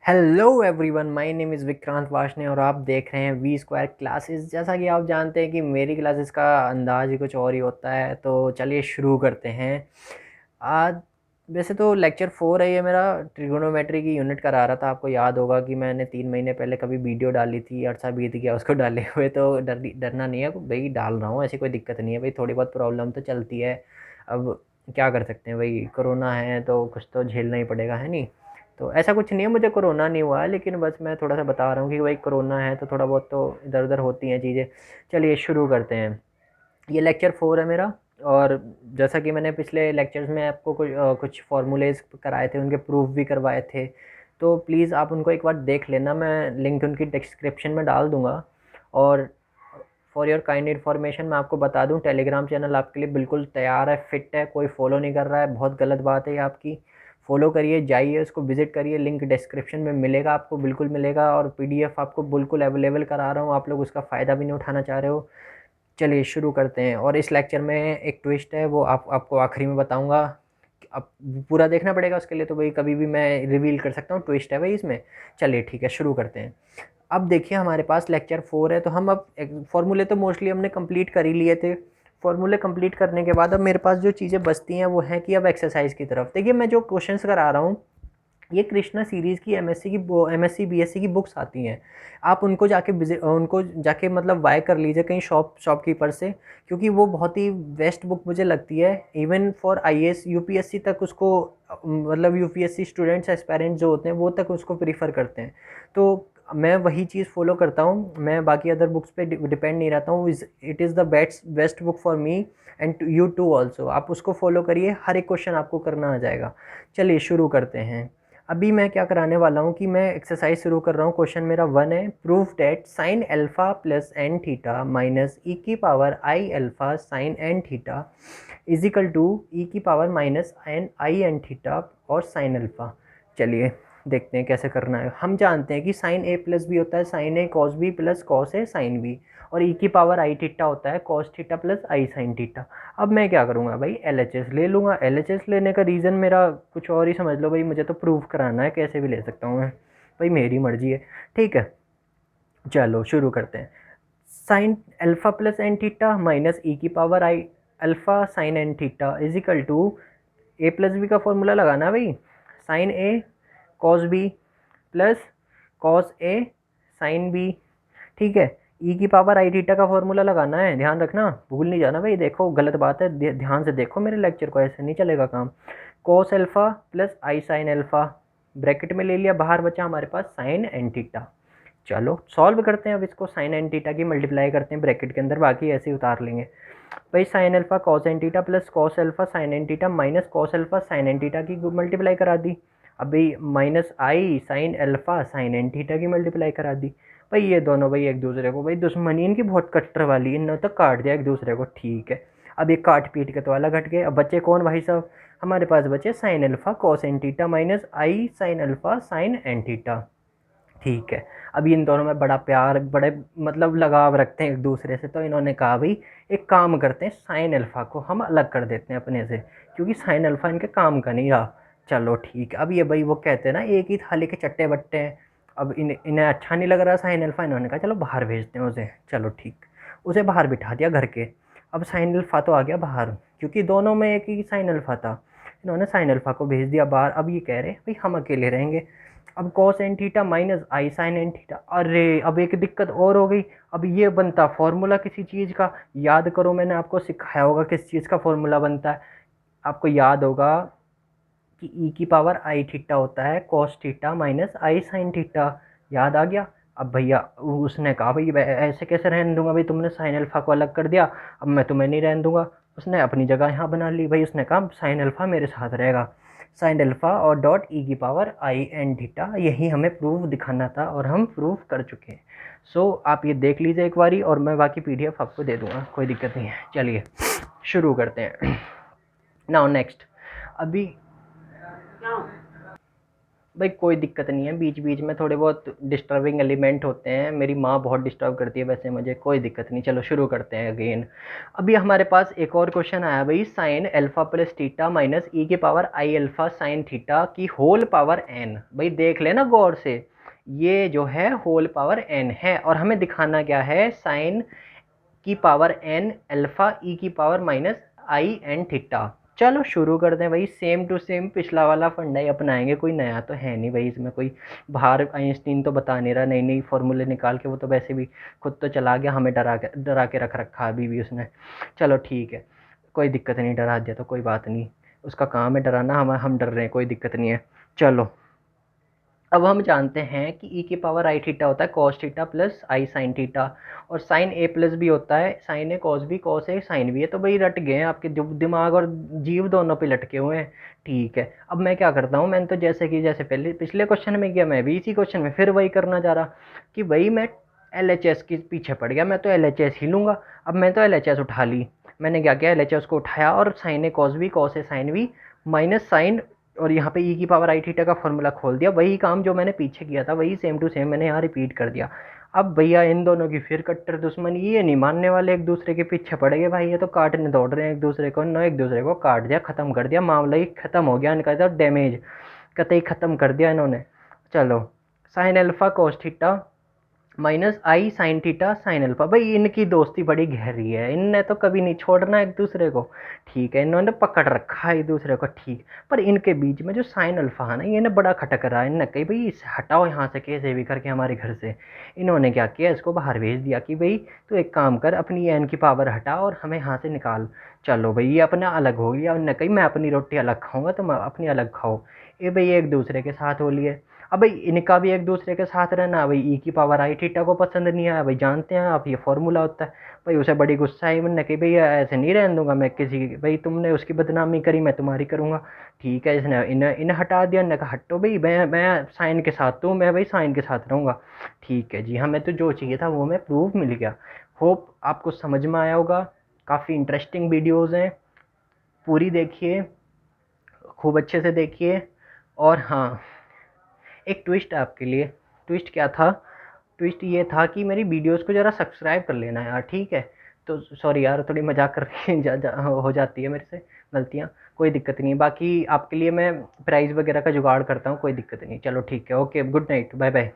Hello everyone, my name is Vikrant Washne और आप देख रहे हैं वी स्क्वायर क्लासेस। जैसा कि आप जानते हैं कि मेरी क्लासेस का अंदाज ही कुछ और ही होता है, तो चलिए शुरू करते हैं। आज वैसे तो लेक्चर 4 है ये मेरा। ट्रिगोनोमेट्री की यूनिट करा रहा था। आपको याद होगा कि मैंने 3 महीने पहले कभी वीडियो डाली थी, अरसा बीत गया उसको डाले हुए। तो डरना नहीं है भाई, डाल रहा हूँ, ऐसी कोई दिक्कत नहीं है भाई। थोड़ी बहुत प्रॉब्लम तो चलती है। अब क्या कर सकते हैं भाई, कोरोना है तो कुछ तो झेलना ही पड़ेगा, है नहीं। तो ऐसा कुछ नहीं है, मुझे कोरोना नहीं हुआ है, लेकिन बस मैं थोड़ा सा बता रहा हूँ कि भाई कोरोना है तो थोड़ा बहुत तो इधर उधर होती हैं चीज़ें। चलिए शुरू करते हैं। ये लेक्चर 4 है मेरा। और जैसा कि मैंने पिछले लेक्चर्स में आपको कुछ फार्मूलेज कराए थे, उनके प्रूफ भी करवाए थे। तो प्लीज़ आप उनको एक बार देख लेना, मैं लिंक उनकी डिस्क्रिप्शन में डाल दूँगा। और फॉर योर काइंड इन्फॉर्मेशन मैं आपको बता दूं, टेलीग्राम चैनल आपके लिए बिल्कुल तैयार है, फिट है। कोई फॉलो नहीं कर रहा है, बहुत गलत बात है ये आपकी। फॉलो करिए, जाइए उसको विजिट करिए, लिंक डिस्क्रिप्शन में मिलेगा, आपको बिल्कुल मिलेगा। और पीडीएफ आपको बिल्कुल अवेलेबल करा रहा हूँ, आप लोग उसका फ़ायदा भी नहीं उठाना चाह रहे हो। चलिए शुरू करते हैं। और इस लेक्चर में एक ट्विस्ट है, वो आपको आखिरी में बताऊंगा। अब पूरा देखना पड़ेगा उसके लिए, तो भाई कभी भी मैं रिवील कर सकता हूँ, ट्विस्ट है भाई इसमें। चलिए ठीक है, शुरू करते हैं। अब देखिए हमारे पास लेक्चर 4 है, तो हम अब फॉर्मूले तो मोस्टली हमने कंप्लीट कर ही लिए थे। फॉर्मूले कंप्लीट करने के बाद अब मेरे पास जो चीज़ें बचती हैं वो है कि अब एक्सरसाइज की तरफ देखिए। मैं जो क्वेश्चंस करा रहा हूँ, ये कृष्णा सीरीज़ की एमएससी बीएससी की बुक्स आती हैं। आप उनको जाके मतलब बाय कर लीजिए कहीं शॉपकीपर से, क्योंकि वो बहुत ही बेस्ट बुक मुझे लगती है। इवन फॉर आईएएस यूपीएससी तक उसको, मतलब यूपीएससी स्टूडेंट्स एस्पायरेंट जो होते हैं वो तक उसको प्रीफर करते हैं। तो मैं वही चीज़ फॉलो करता हूँ, मैं बाकी अदर बुक्स पे डिपेंड नहीं रहता हूँ। It is the best book for me and you too also. आप उसको फॉलो करिए, हर एक क्वेश्चन आपको करना आ जाएगा। चलिए शुरू करते हैं। अभी मैं क्या कराने वाला हूँ कि मैं एक्सरसाइज शुरू कर रहा हूँ। क्वेश्चन मेरा 1 है, proof that sine alpha plus N theta minus E की power I alpha sine N theta is equal to E की power minus N I N theta और साइन अल्फा। चलिए देखते हैं कैसे करना है। हम जानते हैं कि साइन ए प्लस बी होता है sign A cos B plus cos A sine B, और ई की पावर आई थीटा होता है कॉस थीटा प्लस आई साइन थीटा। अब मैं क्या करूँगा भाई, एलएचएस ले लूँगा। एलएचएस लेने का रीज़न मेरा कुछ और ही समझ लो भाई, मुझे तो प्रूव कराना है, कैसे भी ले सकता हूँ मैं भाई, मेरी मर्जी है। ठीक है, चलो शुरू करते हैं। Sine alpha plus N theta minus E की power I alpha sine N theta is equal to A plus B का फॉर्मूला लगाना है भाई। Sine A cos B plus cos A sine B. ठीक है, ई की पावर आई थीटा का formula लगाना है, ध्यान रखना, भूल नहीं जाना भाई। देखो गलत बात है, ध्यान से देखो मेरे लेक्चर को, ऐसे नहीं चलेगा काम। कॉस अल्फा प्लस आई साइन अल्फा, ब्रैकेट में ले लिया, बाहर बचा हमारे पास साइन एन थीटा। चलो सॉल्व करते हैं अब इसको, साइन एन थीटा की मल्टीप्लाई करते हैं ब्रैकेट के अंदर, बाकी ऐसे ही उतार लेंगे भाई। Sine alpha cos N theta plus cos alpha sine N theta minus cos alpha sine N theta की मल्टीप्लाई करा दी। अभी minus I sine alpha sine N theta की मल्टीप्लाई करा दी। भाई ये दोनों भाई एक दूसरे को, भाई दुश्मनी इनकी बहुत कट्टर वाली, इन तक काट दिया एक दूसरे को। ठीक है, अब ये काट पीट के तो अलग हट गए। अब बचे कौन भाई साहब, हमारे पास बचे sine alpha cos N theta minus I sine alpha sine N theta. ठीक है, अभी इन दोनों में बड़ा प्यार, बड़े मतलब लगाव रखते हैं एक दूसरे से, तो इन्होंने कहा भाई एक काम करते हैं, साइन अल्फा को हम अलग कर देते हैं अपने से, क्योंकि साइन अल्फा इनके काम का नहीं रहा। चलो ठीक है, अब ये भाई वो कहते हैं ना एक ही थाली के चट्टे बट्टे हैं। अब इन्हें अच्छा नहीं लग रहा साइन अल्फा, इन्होंने कहा चलो बाहर भेजते हैं उसे। चलो ठीक, उसे बाहर बिठा दिया घर के। अब साइन अल्फा तो आ गया बाहर, क्योंकि दोनों में एक ही साइन अल्फा था। इन्होंने साइन अल्फा को भेज दिया बाहर। अब ये कह रहे हैं भाई हम अकेले रहेंगे। अब cos N theta minus I sign N theta, अरे अब एक दिक्कत और हो गई। अब ये बनता फॉर्मूला किसी चीज़ का, याद करो मैंने आपको सिखाया होगा किस चीज़ का फॉर्मूला बनता है। आपको याद होगा कि ई की पावर आई थीटा होता है cos theta minus I sine theta. याद आ गया। अब भैया उसने कहा भाई ऐसे कैसे रहने दूंगा भाई, तुमने साइन अल्फा को अलग कर दिया, अब मैं तुम्हें नहीं रहने दूंगा। उसने अपनी जगह यहाँ बना ली भाई, उसने कहा साइन अल्फा मेरे साथ रहेगा। साइन अल्फा और डॉट ई की पावर आई एन थीटा, यही हमें प्रूफ दिखाना था और हम प्रूफ कर चुके हैं। सो आप ये देख लीजिए एक बारी, और मैं बाकी पीडीएफ आपको दे दूंगा, कोई दिक्कत नहीं है। चलिए शुरू करते हैं। Now next. अभी भाई कोई दिक्कत नहीं है, बीच बीच में थोड़े बहुत डिस्टर्बिंग एलिमेंट होते हैं, मेरी माँ बहुत डिस्टर्ब करती है वैसे मुझे, कोई दिक्कत नहीं। चलो शुरू करते हैं अगेन। अभी हमारे पास एक और क्वेश्चन आया भाई, sine alpha plus theta minus E के power I alpha sine theta की होल पावर एन। भाई देख लेना गौर से, ये जो है होल पावर एन है और हमें दिखाना क्या है, साइन की पावर एन अल्फा ई की power minus i N theta. चलो शुरू करते हैं भाई, सेम टू सेम पिछला वाला फंडा ही अपनाएंगे, कोई नया तो है नहीं भाई इसमें, कोई बाहर आइंस्टीन तो बता नहीं रहा नई नई फॉर्मूले निकाल के, वो तो वैसे भी खुद तो चला गया, हमें डरा के रख रखा अभी भी उसने। चलो ठीक है, कोई दिक्कत नहीं, डरा दिया तो कोई बात नहीं, उसका काम है डराना, हम डर रहे हैं, कोई दिक्कत नहीं है। चलो अब हम जानते हैं कि ई की पावर आई थीटा होता है कॉस थीटा प्लस आई साइन थीटा, और साइन ए प्लस भी होता है, साइन ए कॉस भी, कॉस ए साइन भी है। तो भाई रट गए हैं आपके दिमाग और जीव दोनों पे लटके हुए हैं। ठीक है, अब मैं क्या करता हूँ, मैंने तो जैसे कि जैसे पहले पिछले क्वेश्चन में किया, मैं भी इसी क्वेश्चन में फिर वही करना चाह रहा कि भाई मैं एल एच एस के पीछे पड़ गया, मैं तो एल एच एस ही लूँगा। अब मैं तो एल एच एस उठा ली, मैंने क्या किया, एल एच एस को उठाया और साइन ए कॉस भी, कॉस ए साइन भी माइनस साइन, और यहाँ पे ई की पावर आई थीटा का फॉर्मूला खोल दिया, वही काम जो मैंने पीछे किया था वही सेम टू सेम मैंने यहाँ रिपीट कर दिया। अब भैया इन दोनों की फिर कट्टर दुश्मनी, ये नहीं मानने वाले, एक दूसरे के पीछे पड़ गए भाई, ये तो काटने दौड़ रहे हैं एक दूसरे को, न एक दूसरे को काट दिया, ख़त्म कर दिया, मामला ही ख़त्म हो गया इनका, तो डैमेज कतई ख़त्म कर दिया इन्होंने। चलो sine alpha cos theta minus I sine theta sine alpha, भाई इनकी दोस्ती बड़ी गहरी है, इनने तो कभी नहीं छोड़ना एक दूसरे को। ठीक है, इन्होंने पकड़ रखा है एक दूसरे को, ठीक। पर इनके बीच में जो साइन अल्फा है ना, ये ना बड़ा खटक रहा है, इनने कही भाई इसे हटाओ यहाँ से कैसे भी करके हमारे घर से। इन्होंने क्या किया, इसको बाहर भेज दिया कि भाई तू एक काम कर, अपनी एन की पावर हटा और हमें यहाँ से निकाल। चलो भाई ये अपना अलग हो गया, उनने कही मैं अपनी रोटी अलग खाऊंगा, तुम अपनी अलग खाओ। ये भाई एक दूसरे के साथ हो लिए। अब भाई इनका भी एक दूसरे के साथ रहना, भाई ई की पावर आई थीटा को पसंद नहीं आया, भाई जानते हैं आप ये फॉर्मूला होता है। भाई उसे बड़ी गुस्सा आई, मैंने कि भाई ऐसे नहीं रहने दूंगा मैं किसी की, भाई तुमने उसकी बदनामी करी मैं तुम्हारी करूँगा। ठीक है, इसने इन्हें इन्हें हटा दिया, इन्हें कहा हटो भाई, मैं साइन के साथ हूँ, मैं भाई साइन के साथ रहूँगा। ठीक है जी, हमें तो जो चाहिए था वो हमें प्रूफ मिल गया। होप आपको समझ में आया होगा, काफ़ी इंटरेस्टिंग वीडियोज़ हैं, पूरी देखिए, खूब अच्छे से देखिए। और हाँ, एक ट्विस्ट है आपके लिए। ट्विस्ट क्या था, ट्विस्ट ये था कि मेरी वीडियोस को ज़रा सब्सक्राइब कर लेना यार, ठीक है। तो सॉरी यार, थोड़ी मजाक कर हो जाती है मेरे से गलतियाँ, कोई दिक्कत नहीं। बाकी आपके लिए मैं प्राइज़ वगैरह का जुगाड़ करता हूँ, कोई दिक्कत नहीं। चलो ठीक है, okay, good night, bye bye.